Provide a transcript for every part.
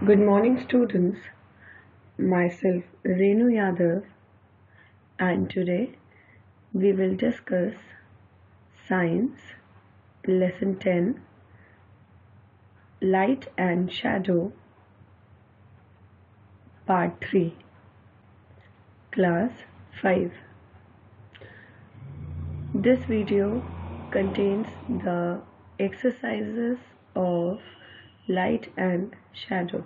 Good morning, students. Myself, Renu Yadav, and today we will discuss Science, Lesson 10, Light and Shadow, Part 3, Class 5. This video contains the exercises of light and shadow.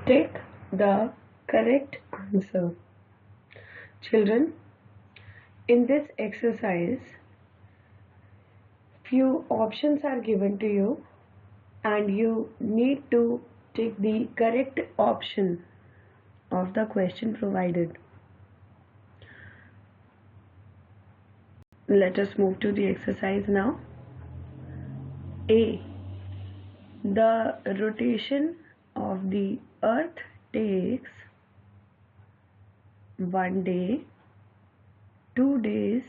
Take the correct answer. Children, in this exercise, few options are given to you and you need to take the correct option of the question provided. Let us move to the exercise now. A. The rotation of the Earth takes 1 day, 2 days,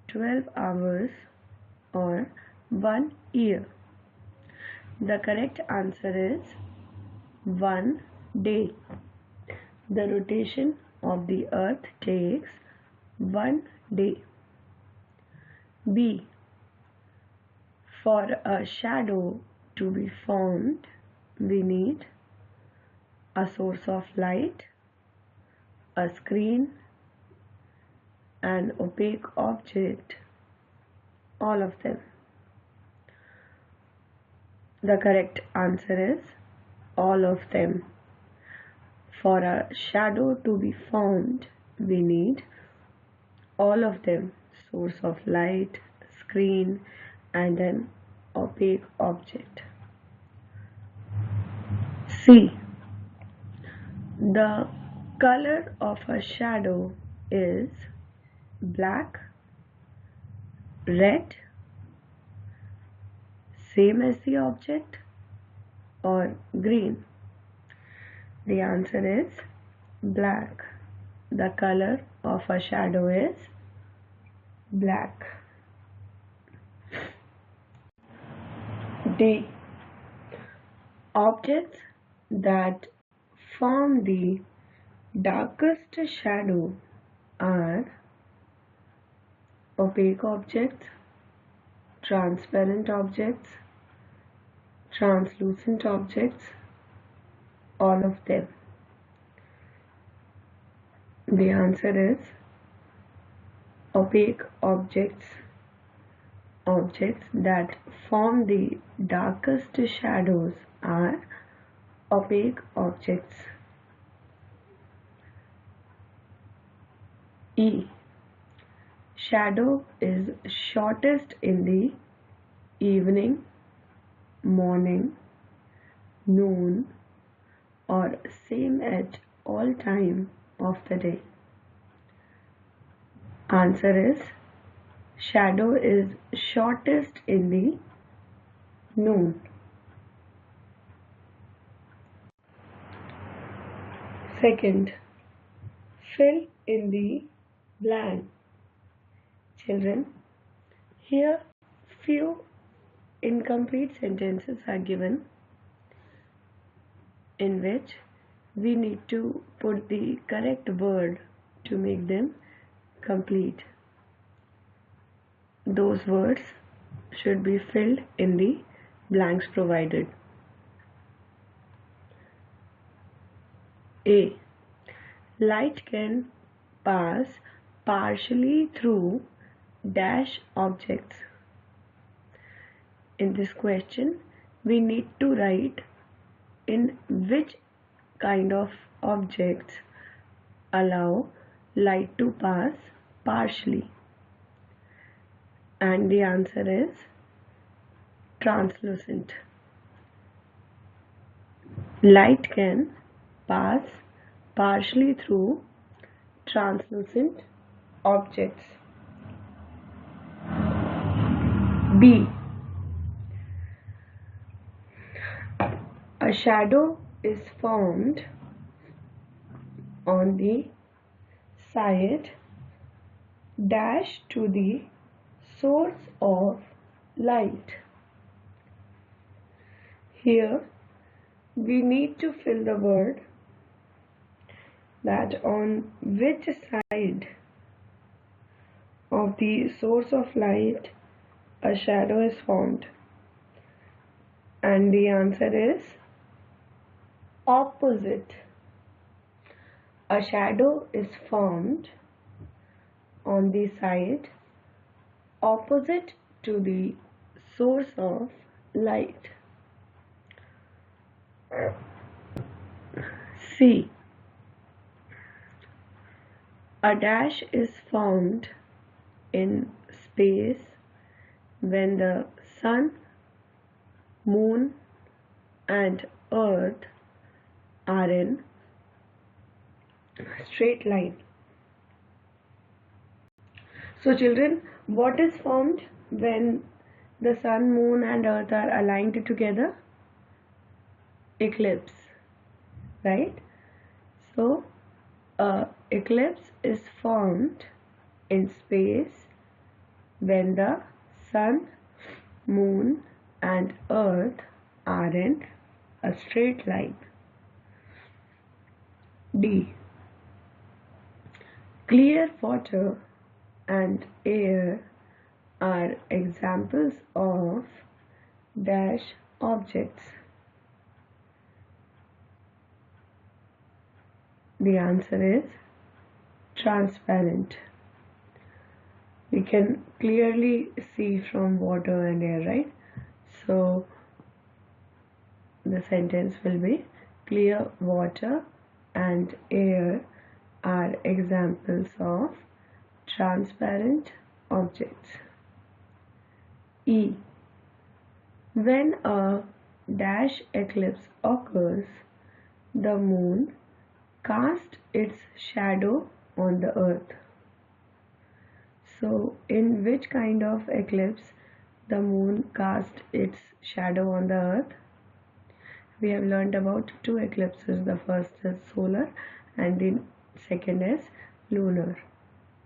12 hours or 1 year. The correct answer is 1 day. The rotation of the Earth takes 1 day. B. For a shadow to be formed, we need a source of light, a screen, an opaque object, all of them. The correct answer is all of them. For a shadow to be formed, we need all of them: source of light, screen, and an opaque object. C. The color of a shadow is black, red, same as the object, or green. The answer is black. The color of a shadow is black. D. Objects that form the darkest shadow are opaque objects, transparent objects, translucent objects, all of them. The answer is opaque objects. Objects that form the darkest shadows are opaque objects. E. Shadow is shortest in the evening, morning, noon, or same at all time of the day. Answer is shadow is shortest in the noon. Second, fill in the blank. Children, here few incomplete sentences are given in which we need to put the correct word to make them complete. Those words should be filled in the blanks provided. A. Light can pass partially through dash objects. In this question, we need to write in which kind of objects allow light to pass partially. And the answer is translucent. Light can pass partially through translucent objects. B. A shadow is formed on the side dash to the source of light. Here we need to fill the word that on which side of the source of light a shadow is formed, and the answer is opposite. A shadow is formed on the side opposite to the source of light. C. A dash is formed in space when the sun, moon, and earth are in straight line. So children, what is formed when the sun, moon and earth are aligned together? Eclipse, right? So eclipse is formed in space when the sun, moon and earth are in a straight line. D. Clear water and air are examples of dash objects. The answer is transparent. We can clearly see from water and air, right? So the sentence will be clear water and air are examples of transparent objects. E. When a dash eclipse occurs, the moon casts its shadow on the earth. So in which kind of eclipse the moon casts its shadow on the earth? We have learned about two eclipses. The first is solar and the second is lunar.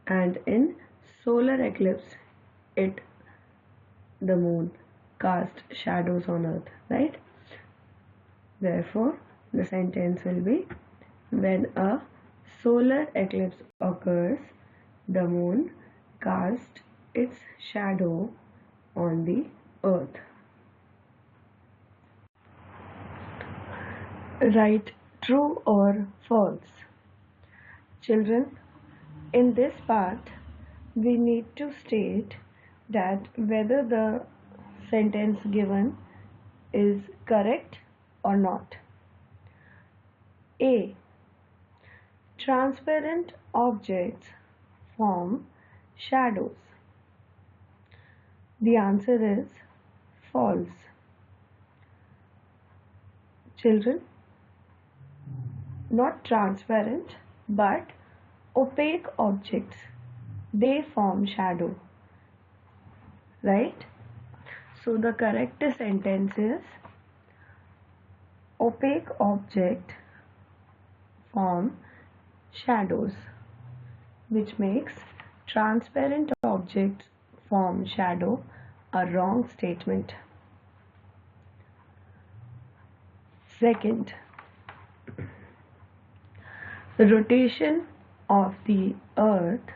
And in solar eclipse, the moon casts shadows on earth, right? Therefore, the sentence will be, when a solar eclipse occurs, the moon casts its shadow on the earth. Write true or false. Children, in this part, we need to state that whether the sentence given is correct or not. A. Transparent objects form shadows. The answer is false. Children, not transparent but opaque objects, they form shadow, right? So the correct sentence is opaque object form shadows, which makes transparent objects form shadow a wrong statement. Second, the rotation of the earth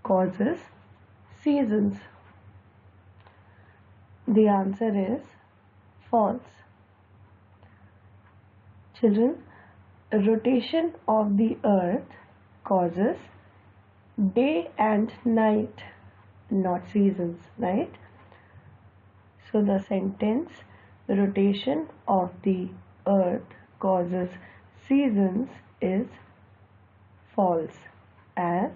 causes seasons. The answer is false. Children, rotation of the earth causes day and night, not seasons, right? So the sentence, rotation of the earth causes seasons, is false, as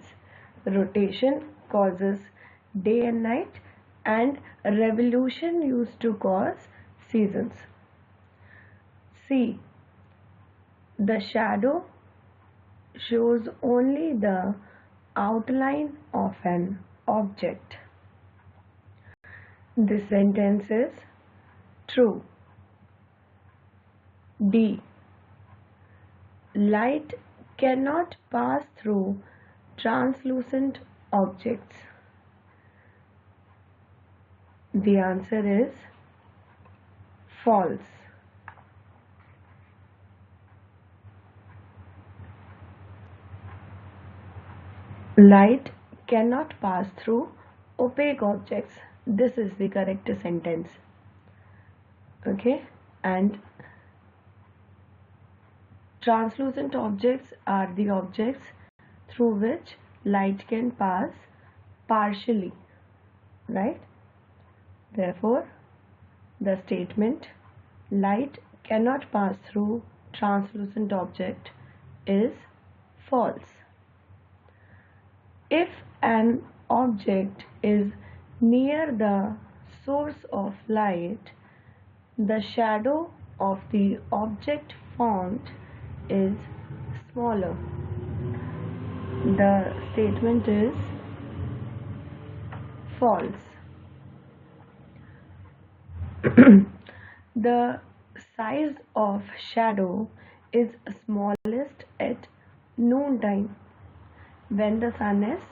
rotation causes day and night and revolution used to cause seasons. C. The shadow shows only the outline of an object. This sentence is true. D. Light cannot pass through translucent objects. The answer is false. Light cannot pass through opaque objects. This is the correct sentence. Okay, and translucent objects are the objects through which light can pass partially, right? Therefore, the statement light cannot pass through translucent object is false. If an object is near the source of light, the shadow of the object formed is smaller. The statement is false. The size of shadow is smallest at noontime when the sun is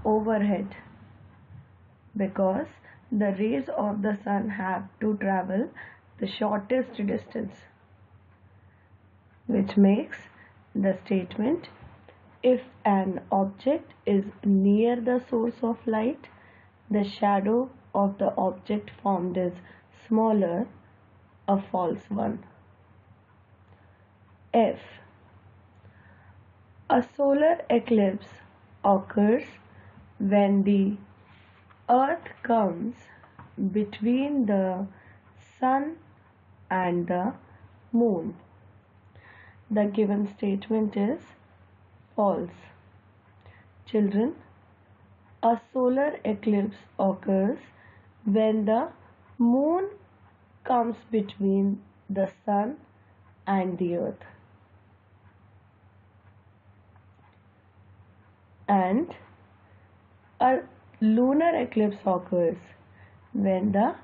overhead, because the rays of the sun have to travel the shortest distance, which makes the statement if an object is near the source of light, the shadow of the object formed is smaller, a false one. F. A solar eclipse occurs when the Earth comes between the sun and the moon. The given statement is false. Children, a solar eclipse occurs when the moon comes between the sun and the earth. And a lunar eclipse occurs when the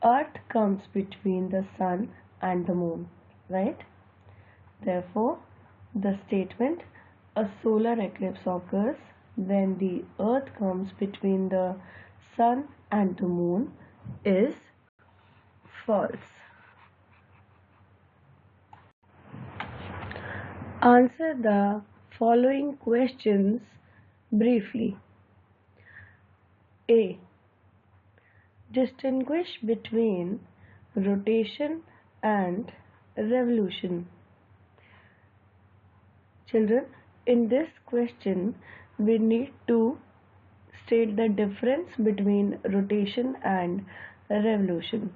earth comes between the sun and the moon, right? Therefore, the statement a solar eclipse occurs when the earth comes between the sun and the moon is false. Answer the following questions briefly. A. Distinguish between rotation and revolution. Children, in this question, we need to state the difference between rotation and revolution.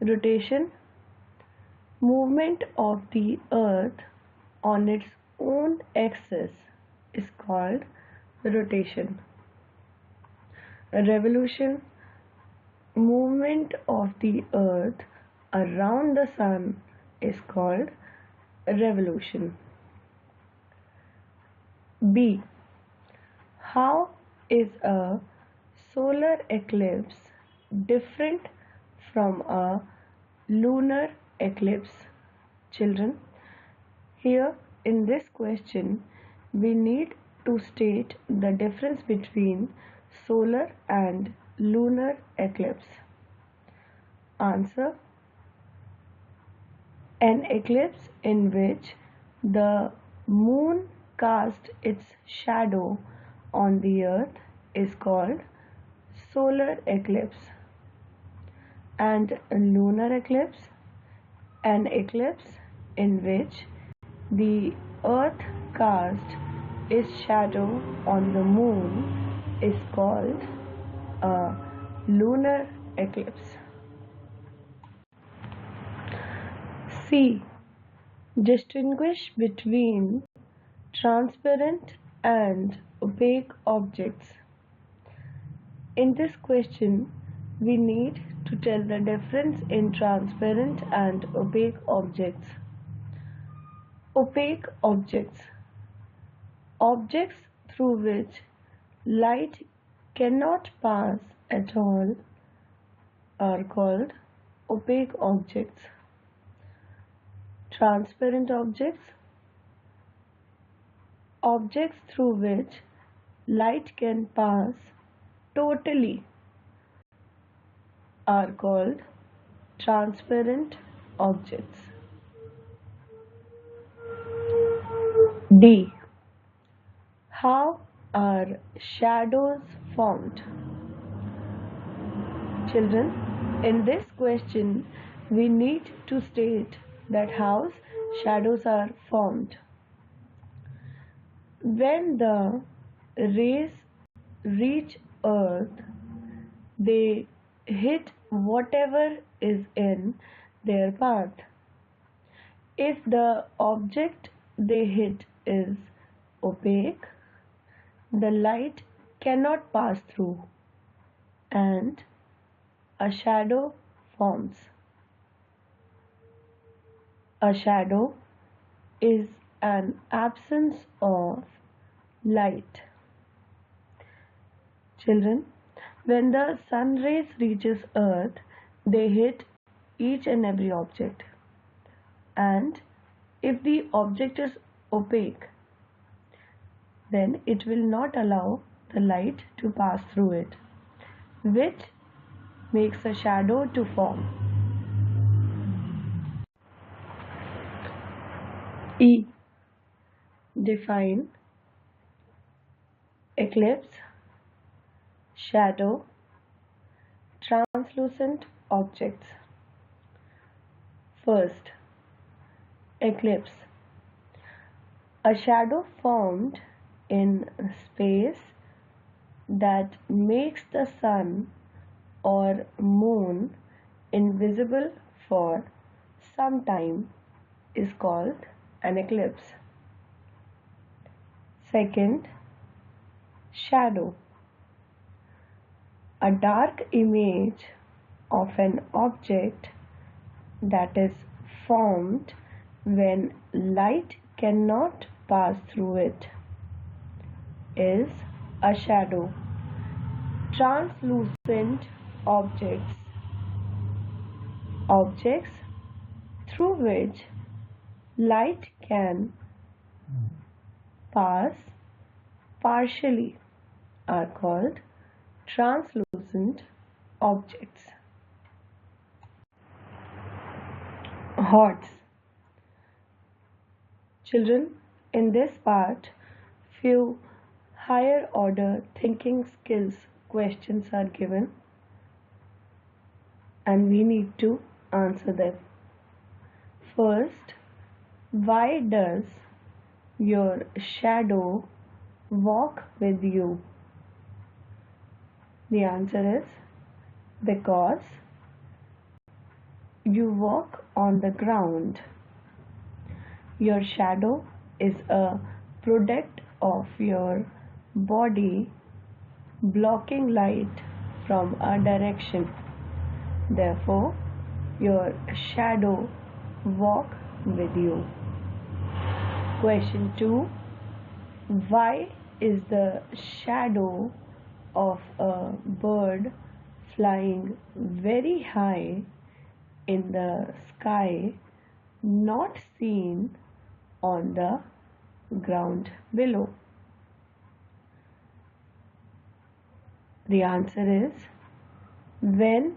Rotation, movement of the earth on its own axis, is called rotation. Revolution, movement of the earth around the sun, is called revolution. B. How is a solar eclipse different from a lunar eclipse? Children, here in this question we need to state the difference between solar and lunar eclipse. Answer: an eclipse in which the moon casts its shadow on the earth is called solar eclipse. And a lunar eclipse, an eclipse in which the earth casts its shadow on the moon, is called a lunar eclipse. C. Distinguish between transparent and opaque objects. In this question, we need to tell the difference in transparent and opaque objects. Opaque objects. Objects through which light cannot pass at all are called opaque objects. Transparent objects. Objects through which light can pass totally are called transparent objects. D. How are shadows formed? Children, in this question, we need to state that how shadows are formed. When the rays reach Earth, they hit whatever is in their path. If the object they hit is opaque, the light cannot pass through and a shadow forms. A shadow is an absence of light. Children, when the sun rays reaches Earth, they hit each and every object. And if the object is opaque, then it will not allow the light to pass through it, which makes a shadow to form. E. Define eclipse, shadow, translucent objects. First, eclipse. A shadow formed in space that makes the sun or moon invisible for some time is called an eclipse. Second, shadow. A dark image of an object that is formed when light cannot pass through it is a shadow. Translucent objects through which light can pass partially are called translucent objects. Hordes. Children, in this part, few higher order thinking skills questions are given and we need to answer them. First, why does your shadow walk with you? The answer is because you walk on the ground. Your shadow is a product of your body blocking light from a direction. Therefore, your shadow walk with you. Question 2. Why is the shadow of a bird flying very high in the sky not seen on the ground below? The answer is when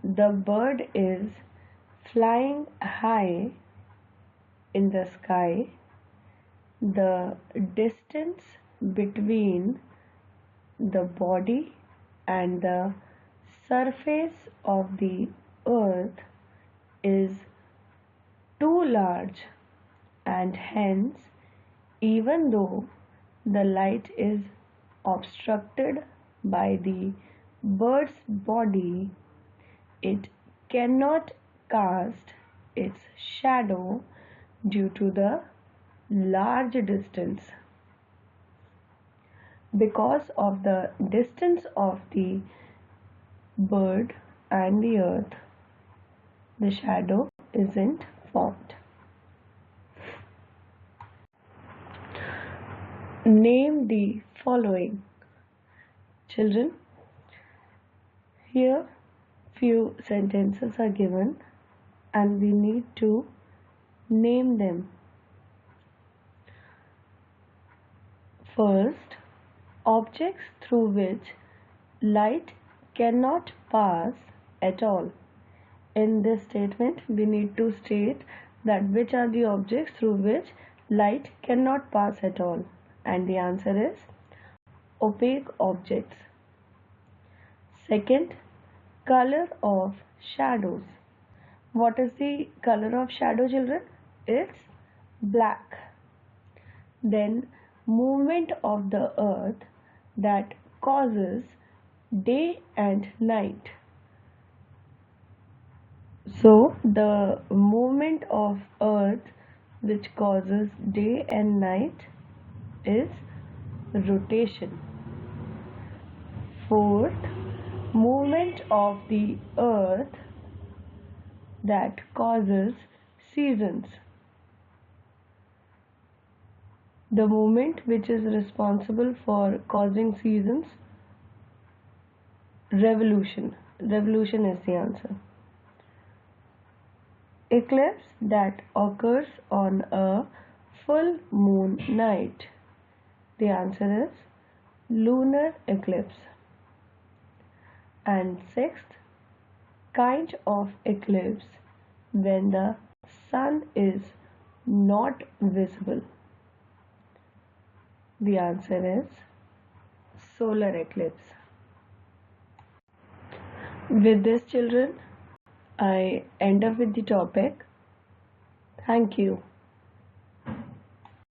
the bird is flying high in the sky, the distance between the body and the surface of the earth is too large, and hence, even though the light is obstructed by the bird's body, it cannot cast its shadow due to the large distance. Because of the distance of the bird and the earth, the shadow isn't formed. Name the following. Children, here few sentences are given and we need to name them. First, objects through which light cannot pass at all. In this statement, we need to state that which are the objects through which light cannot pass at all. and the answer is opaque objects. Second, color of shadows. What is the color of shadow, children? It's black. Then, movement of the earth that causes day and night. So, the movement of earth which causes day and night is rotation. Fourth, movement of the earth that causes seasons. The movement which is responsible for causing seasons, revolution. Revolution is the answer. Eclipse that occurs on a full moon night. The answer is lunar eclipse. And sixth, kind of eclipse when the sun is not visible. The answer is solar eclipse. With this, children, I end up with the topic. Thank you.